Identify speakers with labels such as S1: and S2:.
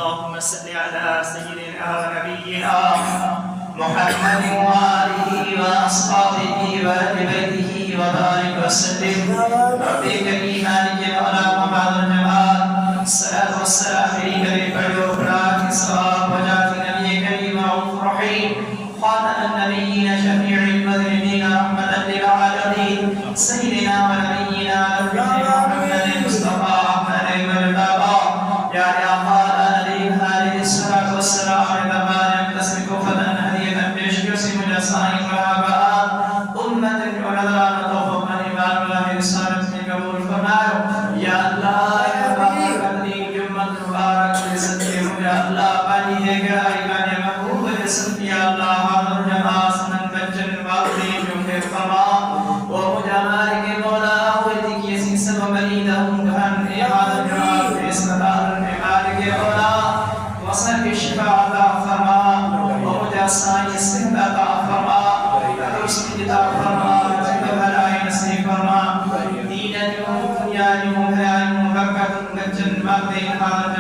S1: اللهم صل على سيدنا ونبينا محمد وآله وأصحابه وأهل بيته وبارك وسلم. رب كريم مالك المولى وبعد الجمال الصلاة والسلام عليك بالفجر وفرات الصواب وجاءت النبي كريم رؤوف رحيم خاتم النبيين شفيع المذنبين رحمة للعالمين سيدنا ونبينا محمد المصطفى أحمد المرتضى يا رياض عليه الصلاة والسلام على تسلك فضلا هدية بشكر سمو صائم وهباء أمة ونذران توفق الإيمان والله رسالة من قبول فرمايو يا الله يا بارك الدين جمع مبارك لسدهم يا الله بني هجاي بني محبوب لسد يا الله هذا الجماعة سنن بجن باطني جمع فرما ومجامالك مولا أولتك يسين سبب ليدهم كهن هذا الجماعة بإسمدار مالك مولا وصل الشفاعة فرما ومجاسا يسند فرما ويسند فرما وجب هلاي نسي فرما دين اليوم دنيا اليوم هلاي مبكة جن باطن هذا